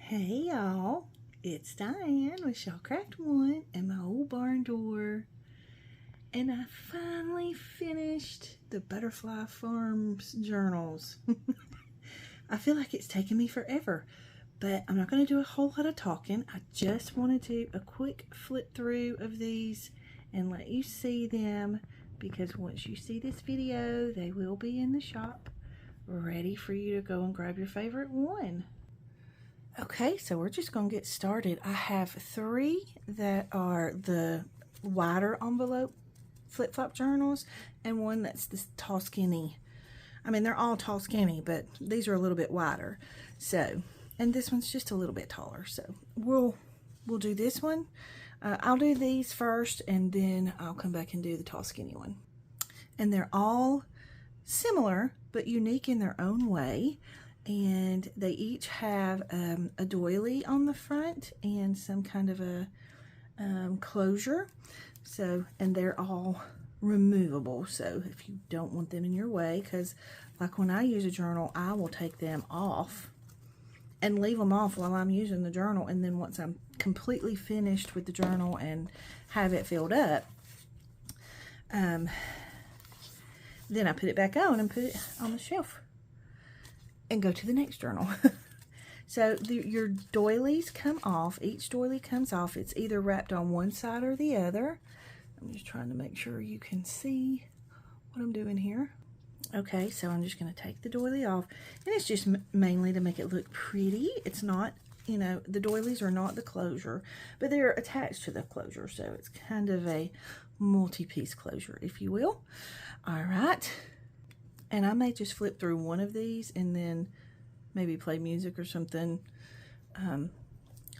Hey y'all, it's Diane with Shawcraft One and my old barn door. And I finally finished the Butterfly Farms journals. I feel like it's taken me forever, but I'm not going to do a whole lot of talking. I just wanted to do a quick flip through of these and let you see them, because once you see this video, they will be in the shop ready for you to go and grab your favorite one. Okay, so we're just going to get started. I have 3 that are the wider envelope flip-flop journals and one that's this tall skinny. I mean, they're all tall skinny, but these are a little bit wider. So, and this one's just a little bit taller. So we'll do this one. I'll do these first, and then I'll come back and do the tall skinny one. And they're all similar, but unique in their own way. And they each have a doily on the front and some kind of a closure. So, and they're all removable. So if you don't want them in your way, because like when I use a journal, I will take them off and leave them off while I'm using the journal. And then once I'm completely finished with the journal and have it filled up, then I put it back on and put it on the shelf and go to the next journal. So your doilies come off. Each doily comes off. It's either wrapped on one side or the other. I'm just trying to make sure you can see what I'm doing here. Okay, so I'm just going to take the doily off. And it's just mainly to make it look pretty. It's not, you know, the doilies are not the closure, but they're attached to the closure. So it's kind of a multi-piece closure, if you will. All right. And I may just flip through one of these and then maybe play music or something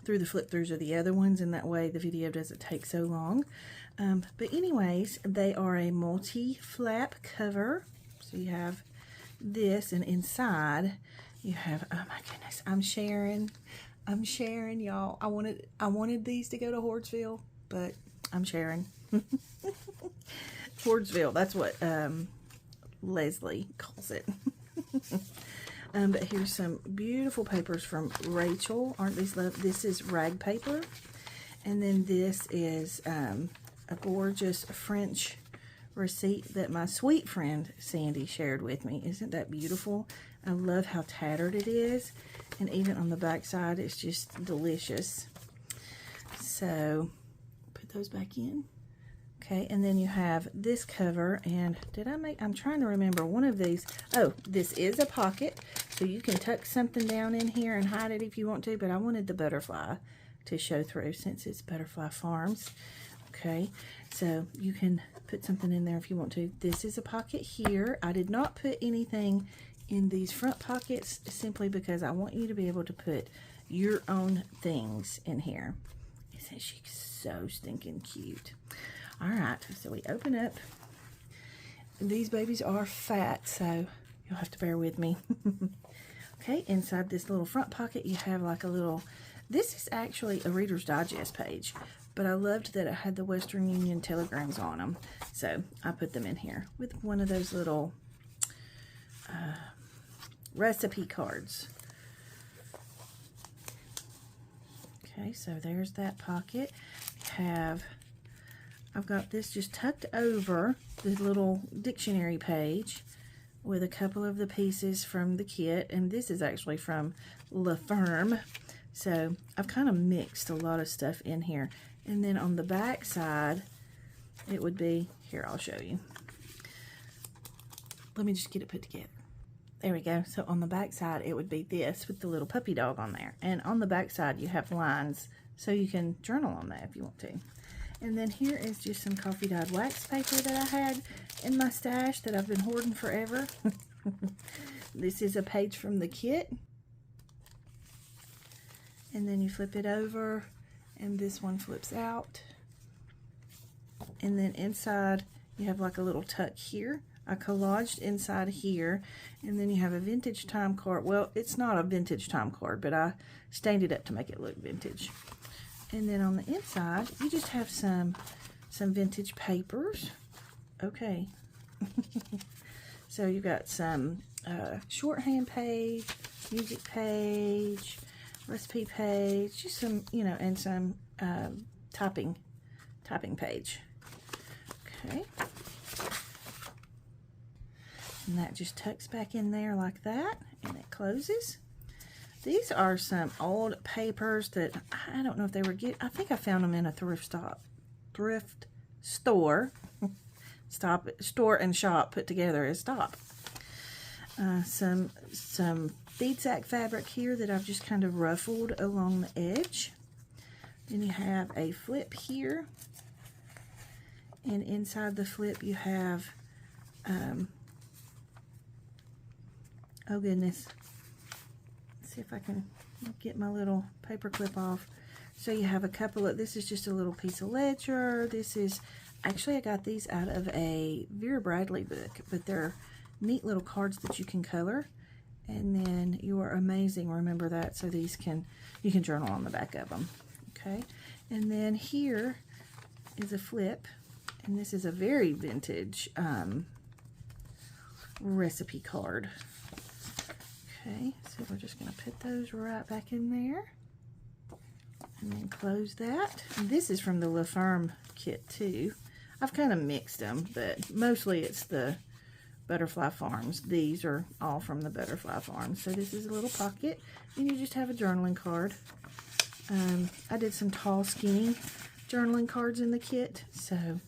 through the flip throughs of the other ones, and that way the video doesn't take so long. But anyways, they are a multi-flap cover. So you have this, and inside you have, oh my goodness, I'm sharing y'all. I wanted these to go to Hoardsville, but I'm sharing. Hoardsville, that's what Leslie calls it. But here's some beautiful papers from Rachel. Aren't these love? This is rag paper. And then this is a gorgeous French receipt that my sweet friend Sandy shared with me. Isn't that beautiful? I love how tattered it is. And even on the back side, it's just delicious. So, put those back in. Okay, and then you have this cover, and I'm trying to remember one of these. Oh, this is a pocket, so you can tuck something down in here and hide it if you want to, but I wanted the butterfly to show through since it's Butterfly Farms. Okay, so you can put something in there if you want to. This is a pocket here. I did not put anything in these front pockets simply because I want you to be able to put your own things in here. Isn't she so stinking cute? All right, so we open up. These babies are fat, so you'll have to bear with me. Okay, inside this little front pocket, you have like a little, this is actually a Reader's Digest page, but I loved that it had the Western Union telegrams on them. So I put them in here with one of those little recipe cards. Okay, so there's that pocket. I've got this just tucked over the little dictionary page with a couple of the pieces from the kit, and this is actually from La Ferme. So I've kind of mixed a lot of stuff in here. And then on the back side, it would be, here, I'll show you. Let me just get it put together. There we go. So on the back side, it would be this with the little puppy dog on there. And on the back side, you have lines, so you can journal on that if you want to. And then here is just some coffee dyed wax paper that I had in my stash that I've been hoarding forever. This is a page from the kit. And then you flip it over, and this one flips out. And then inside, you have like a little tuck here. I collaged inside here. And then you have a vintage time card. Well, it's not a vintage time card, but I stained it up to make it look vintage. And then on the inside, you just have some vintage papers. Okay. So you've got some shorthand page, music page, recipe page, just some, you know, and some typing page. Okay. And that just tucks back in there like that, and it closes. These are some old papers that I don't know if they were I think I found them in a thrift store. Store and shop put together as stop. Some bead sack fabric here that I've just kind of ruffled along the edge. Then you have a flip here, and inside the flip you have oh goodness, let's see if I can get my little paper clip off. So you have a couple of, this is just a little piece of ledger. This is, actually I got these out of a Vera Bradley book, but they're neat little cards that you can color. And then You Are Amazing, remember that. So these you can journal on the back of them. Okay, and then here is a flip, and this is a very vintage recipe card. Okay, so we're just going to put those right back in there, and then close that. And this is from the La Ferme kit too. I've kind of mixed them, but mostly it's the Butterfly Farms. These are all from the Butterfly Farms. So this is a little pocket, and you just have a journaling card. I did some tall, skinny journaling cards in the kit. So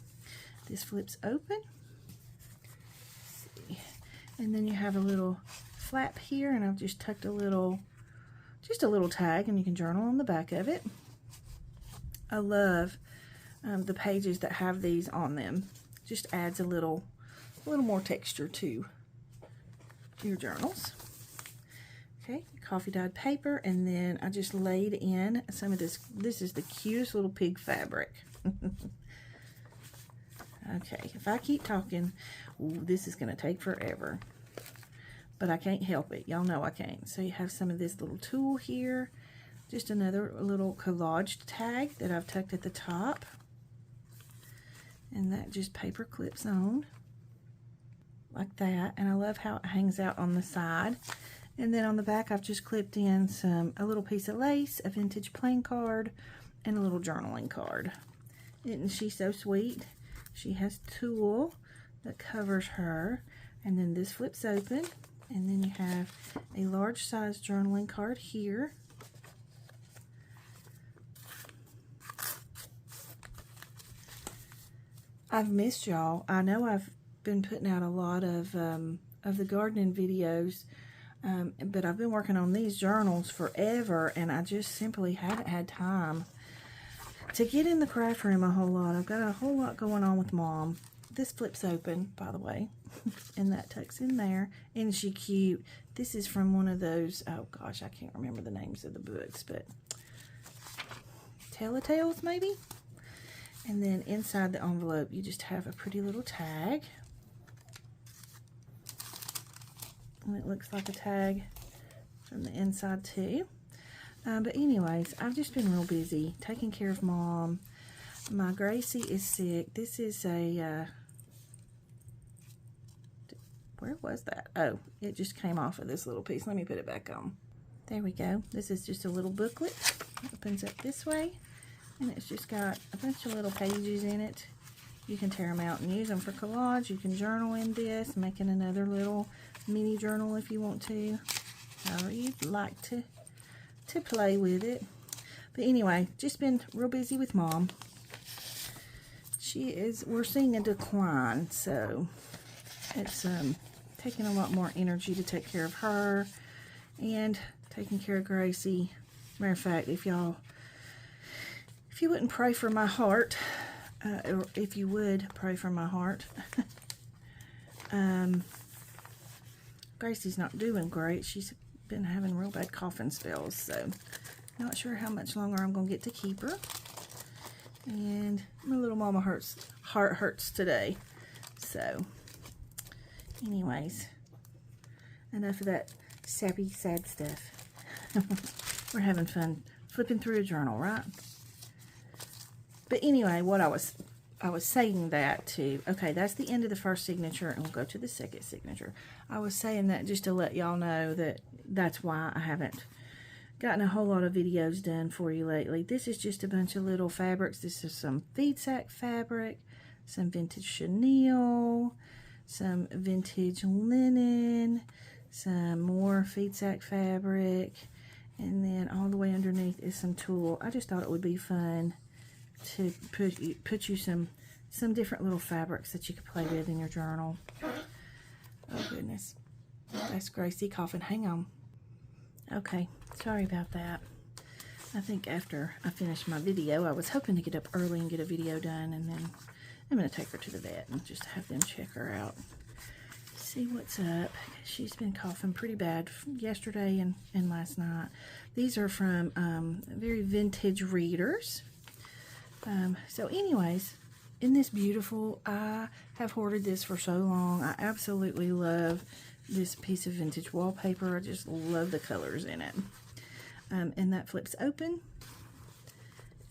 this flips open. Let's see. And then you have a little flap here, and I've just tucked just a little tag, and you can journal on the back of it. I love the pages that have these on them. Just adds a little more texture to your journals. Okay, coffee dyed paper, and then I just laid in some of this. This is the cutest little pig fabric. Okay, if I keep talking, this is going to take forever, but I can't help it. Y'all know I can't. So you have some of this little tulle here, just another little collaged tag that I've tucked at the top, and that just paper clips on like that. And I love how it hangs out on the side. And then on the back, I've just clipped in a little piece of lace, a vintage plain card, and a little journaling card. Isn't she so sweet? She has tulle that covers her, and then this flips open, and then you have a large size journaling card here. I've missed y'all. I know I've been putting out a lot of the gardening videos, but I've been working on these journals forever, and I just simply haven't had time to get in the craft room a whole lot. I've got a whole lot going on with Mom. This flips open, by the way, and that tucks in there. Isn't she cute? This is from one of those, oh gosh, I can't remember the names of the books, but Telltales maybe? And then inside the envelope, you just have a pretty little tag. And it looks like a tag from the inside too. But anyways, I've just been real busy taking care of Mom. My Gracie is sick. This is a, where was that? Oh, it just came off of this little piece. Let me put it back on. There we go. This is just a little booklet. It opens up this way, and it's just got a bunch of little pages in it. You can tear them out and use them for collage. You can journal in this, making another little mini journal if you want to, however you'd like to play with it. But anyway, just been real busy with Mom. We're seeing a decline, so it's taking a lot more energy to take care of her and taking care of Gracie. Matter of fact, if you wouldn't pray for my heart, or if you would pray for my heart, Gracie's not doing great. She's been having real bad coughing spells, so not sure how much longer I'm going to get to keep her. And my little mama heart hurts today. So, anyways, enough of that sappy, sad stuff. We're having fun flipping through a journal, right? But anyway, what I was saying that to, okay, that's the end of the first signature, and we'll go to the second signature. I was saying that just to let y'all know that that's why I haven't gotten a whole lot of videos done for you lately. This is just a bunch of little fabrics. This is some feed sack fabric, some vintage chenille, some vintage linen, some more feed sack fabric, and then all the way underneath is some tulle. I just thought it would be fun to put you some different little fabrics that you could play with in your journal. Oh goodness, that's Gracie coughing. Hang on. Okay, sorry about that. I think after I finished my video, I was hoping to get up early and get a video done, and then I'm going to take her to the vet and just have them check her out. See what's up. She's been coughing pretty bad yesterday and last night. These are from very vintage readers. So anyways, isn't this beautiful? I have hoarded this for so long. I absolutely love this piece of vintage wallpaper. I just love the colors in it. And that flips open.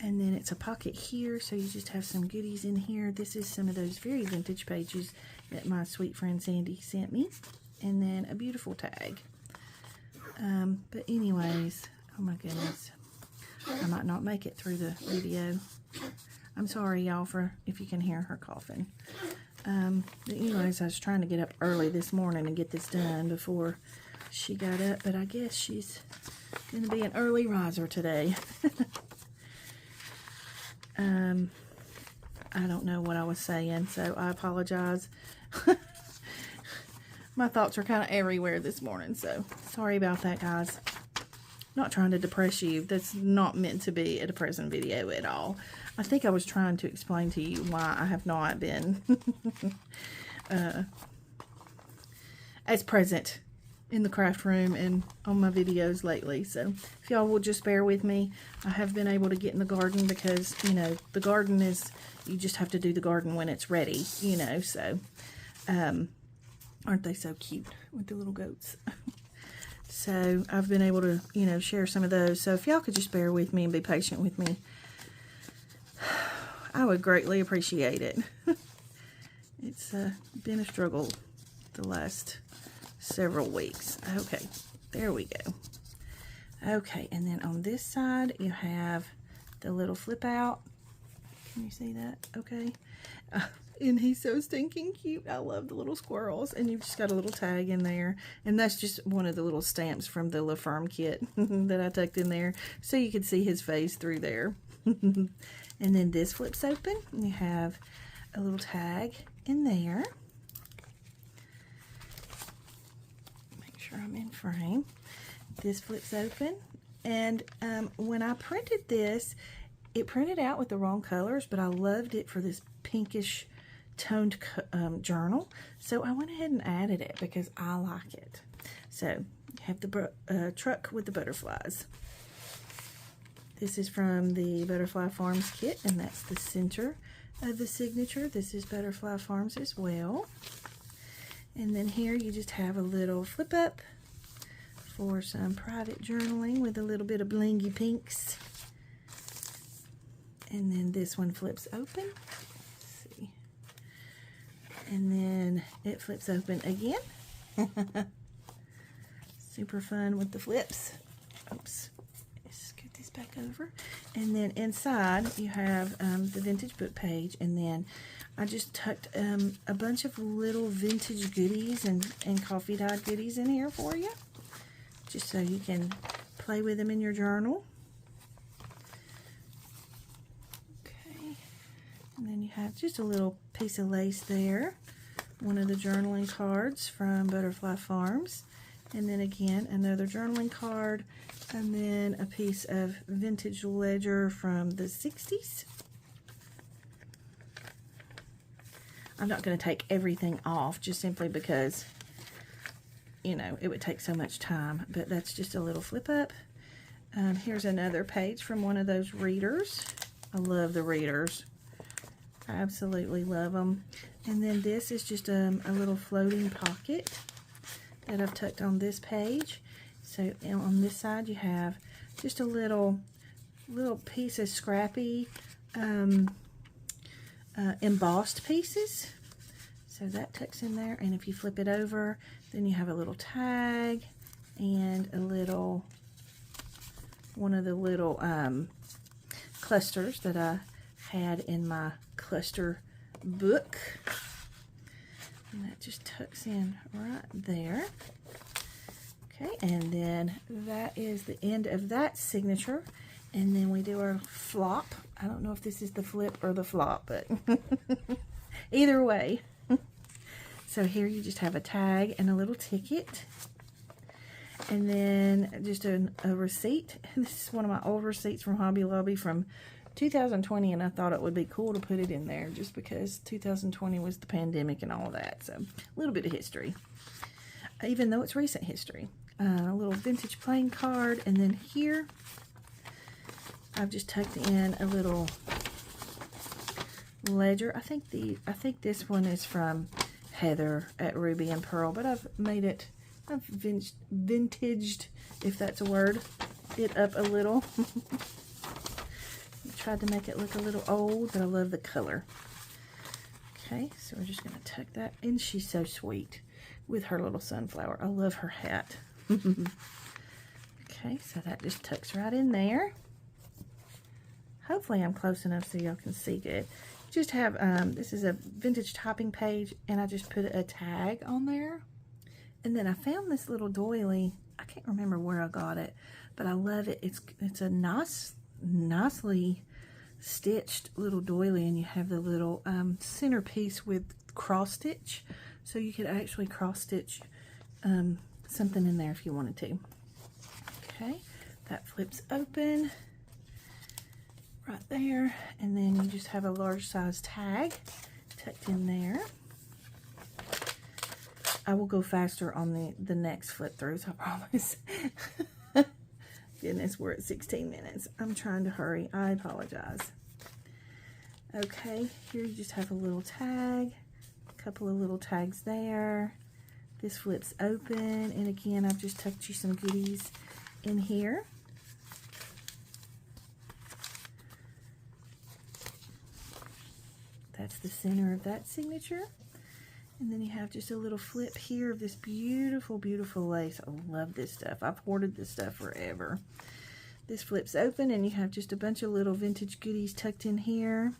And then it's a pocket here, so you just have some goodies in here. This is some of those very vintage pages that my sweet friend Sandy sent me. And then a beautiful tag. But anyways, oh my goodness. I might not make it through the video. I'm sorry, y'all, for if you can hear her coughing. But anyways, I was trying to get up early this morning and get this done before she got up. But I guess she's going to be an early riser today. I don't know what I was saying, so I apologize. My thoughts are kind of everywhere this morning, so sorry about that, guys. Not trying to depress you. That's not meant to be a depressing video at all. I think I was trying to explain to you why I have not been as present in the craft room and on my videos lately. So if y'all will just bear with me, I have been able to get in the garden because, you know, the garden is, you just have to do the garden when it's ready, you know. So aren't they so cute with the little goats? So I've been able to, you know, share some of those. So if y'all could just bear with me and be patient with me, I would greatly appreciate it. It's been a struggle the last several weeks. Okay, there we go. Okay, and then on this side you have the little flip out. Can you see that? Okay. And he's so stinking cute. I love the little squirrels. And you've just got a little tag in there. And that's just one of the little stamps from the La Ferme kit that I tucked in there. So you can see his face through there. And then this flips open. And you have a little tag in there. Make sure I'm in frame. This flips open. And when I printed this, it printed out with the wrong colors, but I loved it for this pinkish toned journal, so I went ahead and added it because I like it. So you have the truck with the butterflies. This is from the Butterfly Farms kit, and that's the center of the signature. This is Butterfly Farms as well. And then here you just have a little flip up for some private journaling with a little bit of blingy pinks. And then this one flips open. Let's see. And then it flips open again. Super fun with the flips. Oops. Let's scoot this back over. And then inside you have the vintage book page. And then I just tucked a bunch of little vintage goodies and coffee dyed goodies in here for you. Just so you can play with them in your journal. And then you have just a little piece of lace there. One of the journaling cards from Butterfly Farms. And then again, another journaling card. And then a piece of vintage ledger from the 60s. I'm not going to take everything off just simply because, you know, it would take so much time. But that's just a little flip up. Here's another page from one of those readers. I love the readers. I absolutely love them. And then this is just a little floating pocket that I've tucked on this page. So on this side you have just a little piece of scrappy embossed pieces. So that tucks in there. And if you flip it over, then you have a little tag and a little one of the little clusters that I had in my cluster book. And that just tucks in right there. Okay, and then that is the end of that signature. And then we do our flop. I don't know if this is the flip or the flop, but either way. So here you just have a tag and a little ticket. And then just a receipt. This is one of my old receipts from Hobby Lobby from 2020, and I thought it would be cool to put it in there just because 2020 was the pandemic and all that. So a little bit of history, even though it's recent history. A little vintage playing card, and then here I've just tucked in a little ledger. I think this one is from Heather at Ruby and Pearl, but I've made it, I've vintaged, if that's a word, it up a little. Tried to make it look a little old, but I love the color. Okay, so we're just going to tuck that in. She's so sweet with her little sunflower. I love her hat. Okay, so that just tucks right in there. Hopefully I'm close enough so y'all can see good. Just have, this is a vintage topping page, and I just put a tag on there. And then I found this little doily. I can't remember where I got it, but I love it. It's a nicely stitched little doily, and you have the little centerpiece with cross stitch, so you could actually cross stitch something in there if you wanted to. Okay, that flips open right there, and then you just have a large size tag tucked in there. I will go faster on the next flip throughs, I promise. Goodness, we're at 16 minutes. I'm trying to hurry. I apologize. Okay, here you just have a little tag, a couple of little tags there. This flips open, and again, I've just tucked you some goodies in here. That's the center of that signature. And then you have just a little flip here of this beautiful, beautiful lace. I love this stuff. I've hoarded this stuff forever. This flips open, and you have just a bunch of little vintage goodies tucked in here,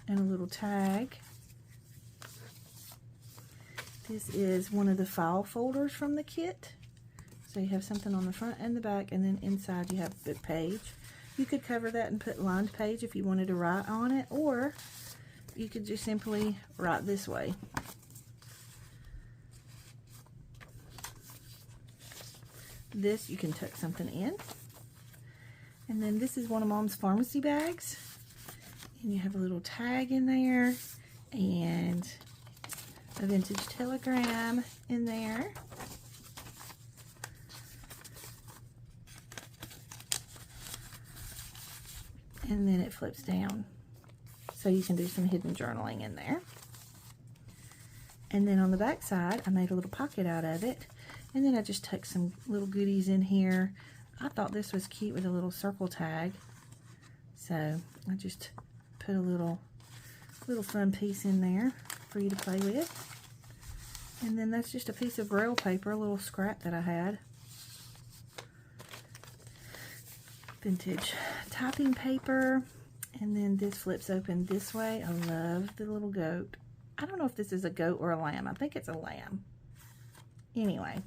and a little tag. This is one of the file folders from the kit. So you have something on the front and the back, and then inside you have the page. You could cover that and put lined page if you wanted to write on it, or you could just simply write this way. This you can tuck something in. And then this is one of Mom's pharmacy bags. And you have a little tag in there and a vintage telegram in there. And then it flips down. So you can do some hidden journaling in there. And then on the back side, I made a little pocket out of it. And then I just tucked some little goodies in here. I thought this was cute with a little circle tag. So I just put a little fun piece in there for you to play with. And then that's just a piece of Braille paper, a little scrap that I had. Vintage typing paper. And then this flips open this way. I love the little goat. I don't know if this is a goat or a lamb. I think it's a lamb. Anyway,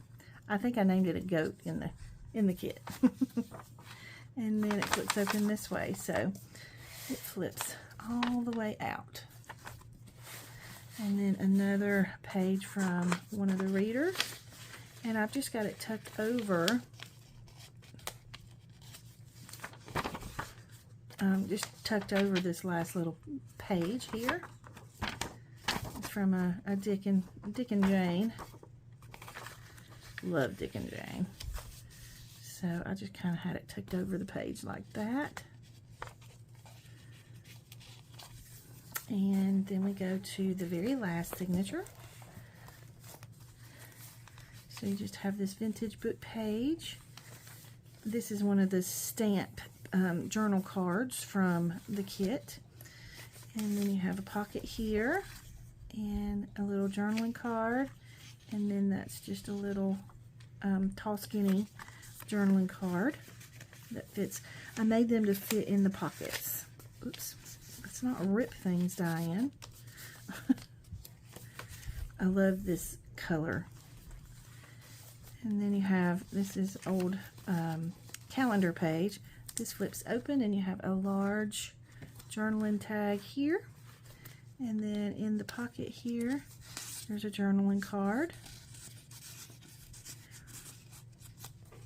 I think I named it a goat in the kit. And then it flips open this way, so it flips all the way out. And then another page from one of the readers, and I've just got it tucked over, just tucked over this last little page here. It's from a Dick and Jane. Love Dick and Jane. So I just kind of had it tucked over the page like that. And then we go to the very last signature. So you just have this vintage book page. This is one of the stamp journal cards from the kit. And then you have a pocket here and a little journaling card. And then that's just a little tall skinny journaling card. that fits. I made them to fit in the pockets. Oops, let's not rip things, Diane. I love this color. And then you have, this is old calendar page. This flips open and you have a large journaling tag here. And then in the pocket here, there's a journaling card.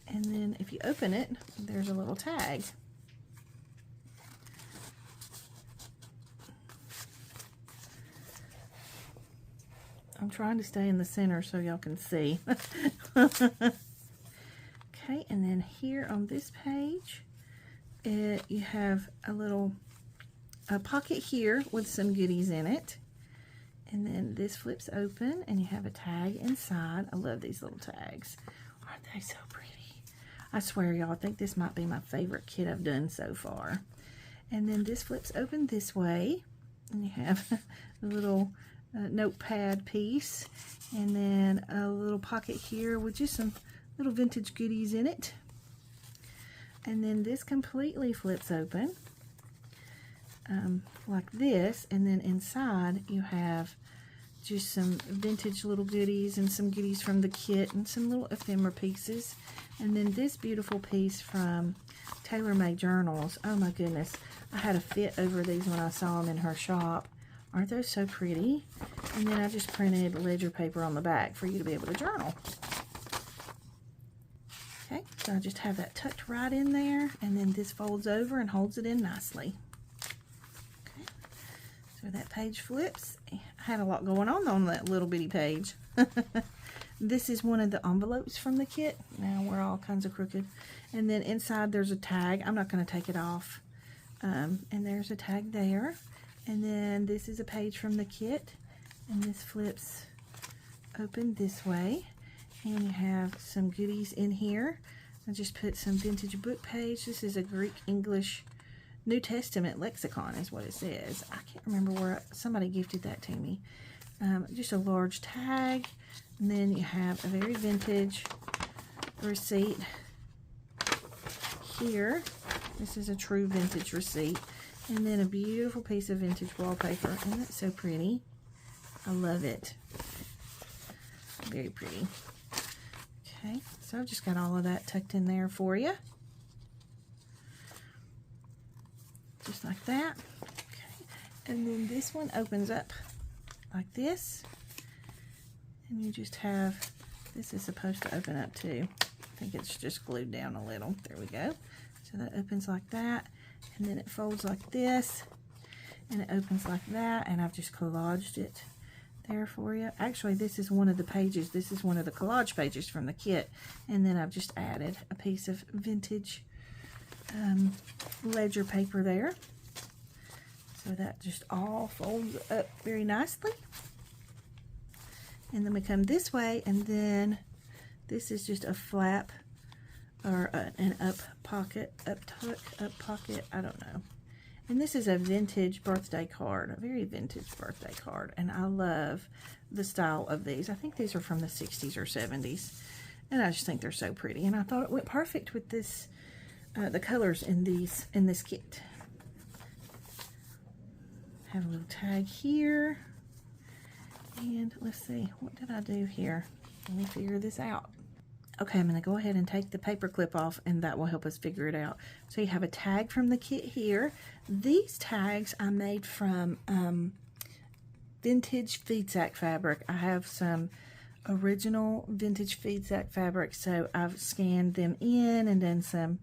And then if you open it, there's a little tag. I'm trying to stay in the center so y'all can see. Okay, and then here on this page, you have a pocket here with some goodies in it. And then this flips open and you have a tag inside. I love these little tags. Aren't they so pretty? I swear, y'all, I think this might be my favorite kit I've done so far. And then this flips open this way. And you have a little notepad piece. And then a little pocket here with just some little vintage goodies in it. And then this completely flips open like this. And then inside you have just some vintage little goodies and some goodies from the kit and some little ephemera pieces. And then this beautiful piece from Tailor Made Journals. Oh my goodness. I had a fit over these when I saw them in her shop. Aren't those so pretty? And then I just printed ledger paper on the back for you to be able to journal. Okay, so I just have that tucked right in there. And then this folds over and holds it in nicely. Okay, so that page flips. I had a lot going on that little bitty page. This is one of the envelopes from the kit. Now we're all kinds of crooked. And then inside there's a tag. I'm not going to take it off. And there's a tag there. And then this is a page from the kit. And this flips open this way. And you have some goodies in here. I just put some vintage book page. This is a Greek English New Testament lexicon is what it says. I can't remember where somebody gifted that to me. Just a large tag. And then you have a very vintage receipt here. This is a true vintage receipt. And then a beautiful piece of vintage wallpaper. Isn't that so pretty? I love it. Very pretty. Okay, so I've just got all of that tucked in there for you. Just like that. Okay, and then this one opens up like this. And you just have, this is supposed to open up too. I think it's just glued down a little. There we go. So that opens like that. And then it folds like this. And it opens like that. And I've just collaged it there for you. Actually, this is one of the pages. This is one of the collage pages from the kit. And then I've just added a piece of vintage ledger paper there. So that just all folds up very nicely. And then we come this way, and then this is just a flap or an up pocket, up tuck, up pocket, I don't know. And this is a vintage birthday card, a very vintage birthday card. And I love the style of these. I think these are from the 60s or 70s. And I just think they're so pretty. And I thought it went perfect with this, the colors in this kit. Have a little tag here. And let's see, what did I do here? Let me figure this out. Okay, I'm going to go ahead and take the paper clip off, and that will help us figure it out. So you have a tag from the kit here. These tags I made from vintage feed sack fabric. I have some original vintage feed sack fabric, so I've scanned them in and done some,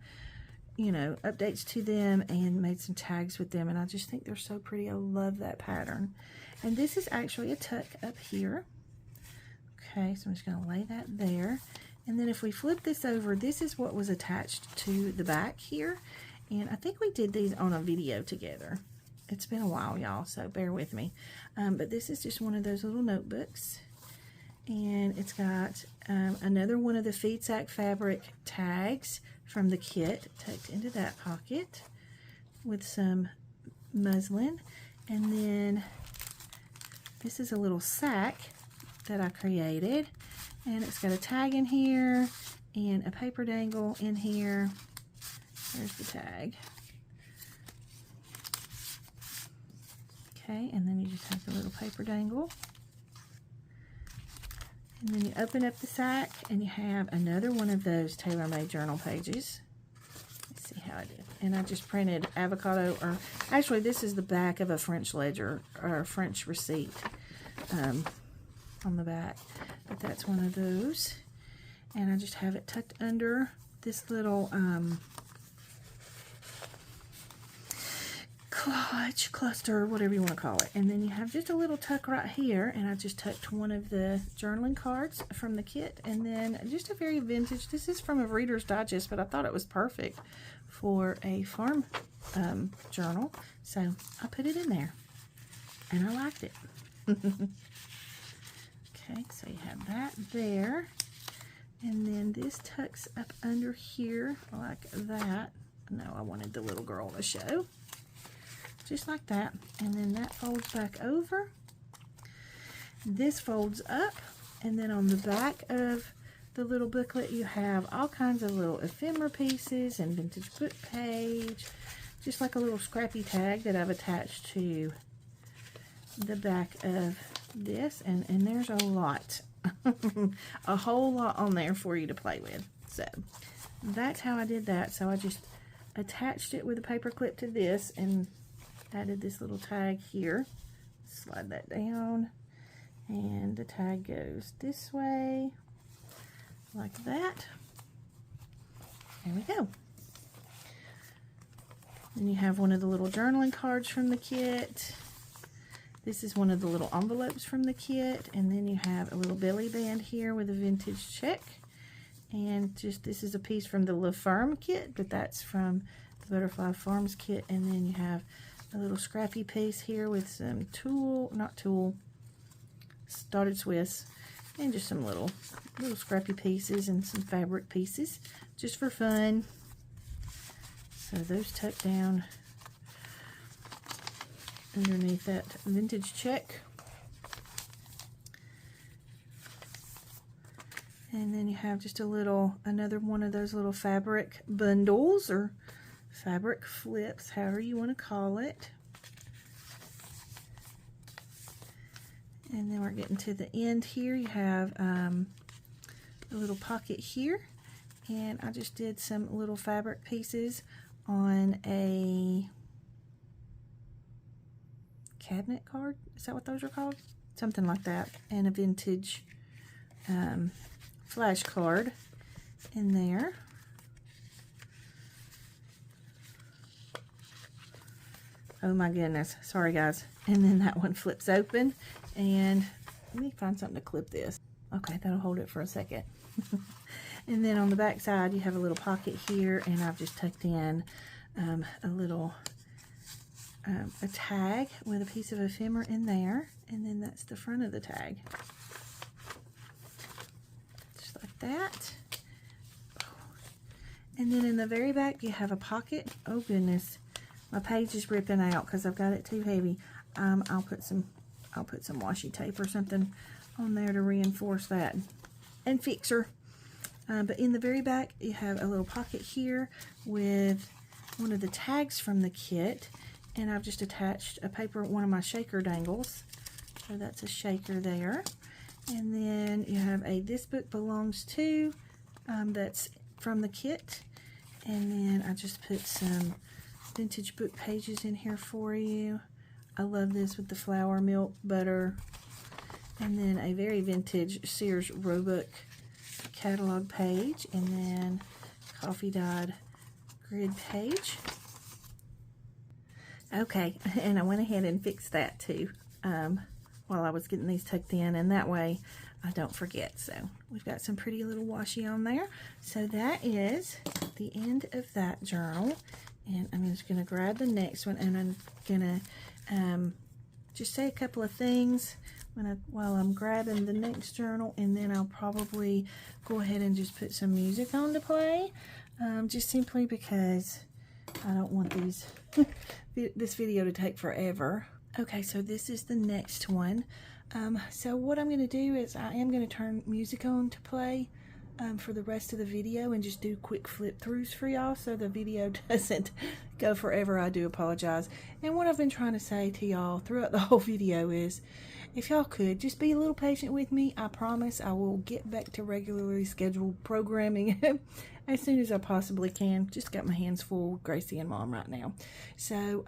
you know, updates to them and made some tags with them, and I just think they're so pretty. I love that pattern. And this is actually a tuck up here. Okay, so I'm just going to lay that there. And then if we flip this over, this is what was attached to the back here. And I think we did these on a video together. It's been a while, y'all, so bear with me. But this is just one of those little notebooks. And it's got another one of the feed sack fabric tags from the kit tucked into that pocket with some muslin. And then this is a little sack that I created, and it's got a tag in here and a paper dangle in here. There's the tag. Okay, and then you just have the little paper dangle. And then you open up the sack and you have another one of those tailor-made journal pages. Let's see how I did. And I just printed avocado, or actually this is the back of a French ledger or a French receipt on the back. But that's one of those. And I just have it tucked under this little cluster, whatever you want to call it. And then you have just a little tuck right here, and I just tucked one of the journaling cards from the kit, and then just a very vintage, this is from a Reader's Digest, but I thought it was perfect for a farm journal, so I put it in there, and I liked it. Okay, so you have that there, and then this tucks up under here like that. No, I wanted the little girl to show. Just like that, and then that folds back over. This folds up, and then on the back of the little booklet you have all kinds of little ephemera pieces and vintage book page, just like a little scrappy tag that I've attached to the back of this, and there's a lot, a whole lot on there for you to play with. So that's how I did that. So I just attached it with a paper clip to this and added this little tag here. Slide that down, and the tag goes this way like that. There we go. Then you have one of the little journaling cards from the kit. This is one of the little envelopes from the kit, and then you have a little belly band here with a vintage check, and just this is a piece from the La Ferme kit, but that's from the Butterfly Farms kit. And then you have a little scrappy piece here with some started Swiss, and just some little scrappy pieces and some fabric pieces just for fun. So those tuck down underneath that vintage check. And then you have just another one of those little fabric bundles or fabric flips, however you want to call it. And then we're getting to the end here. You have a little pocket here, and I just did some little fabric pieces on a cabinet card. Is that what those are called? Something like that. And a vintage flash card in there. Oh my goodness, sorry guys. And then that one flips open, and let me find something to clip this. Okay, that'll hold it for a second. And then on the back side you have a little pocket here, and I've just tucked in a little a tag with a piece of ephemera in there, and then that's the front of the tag. Just like that. And then in the very back you have a pocket. Oh goodness. My page is ripping out because I've got it too heavy. I'll put some washi tape or something on there to reinforce that and fix her. But in the very back you have a little pocket here with one of the tags from the kit, and I've just attached one of my shaker dangles. So that's a shaker there. And then you have This Book Belongs To, that's from the kit. And then I just put some vintage book pages in here for you. I love this with the flour, milk, butter, and then a very vintage Sears Roebuck catalog page, and then coffee dyed grid page. Okay, and I went ahead and fixed that too while I was getting these tucked in, and that way I don't forget. So we've got some pretty little washi on there. So that is the end of that journal. And I'm just going to grab the next one, and I'm going to just say a couple of things while I'm grabbing the next journal, and then I'll probably go ahead and just put some music on to play, just simply because I don't want this video to take forever. Okay, so this is the next one. So what I'm going to do is I am going to turn music on to play for the rest of the video and just do quick flip throughs for y'all so the video doesn't go forever. I do apologize. And what I've been trying to say to y'all throughout the whole video is, if y'all could just be a little patient with me, I promise I will get back to regularly scheduled programming as soon as I possibly can. Just got my hands full with Gracie and Mom right now. So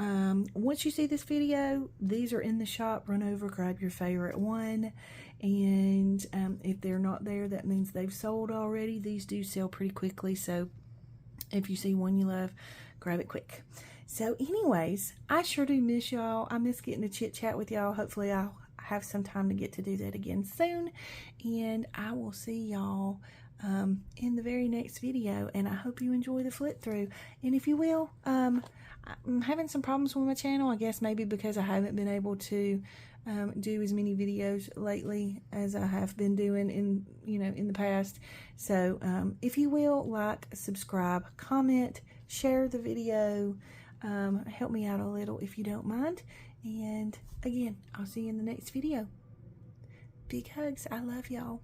once you see this video, these are in the shop. Run over, grab your favorite one. And if they're not there, that means they've sold already. These do sell pretty quickly, so if you see one you love, grab it quick. So anyways, I sure do miss y'all. I miss getting to chit chat with y'all. Hopefully I'll have some time to get to do that again soon, and I will see y'all in the very next video, and I hope you enjoy the flip through. And if you will, I'm having some problems with my channel, I guess maybe because I haven't been able to do as many videos lately as I have been doing in the past. So if you will, like, subscribe, comment, share the video, help me out a little if you don't mind. And again, I'll see you in the next video. Big hugs. I love y'all.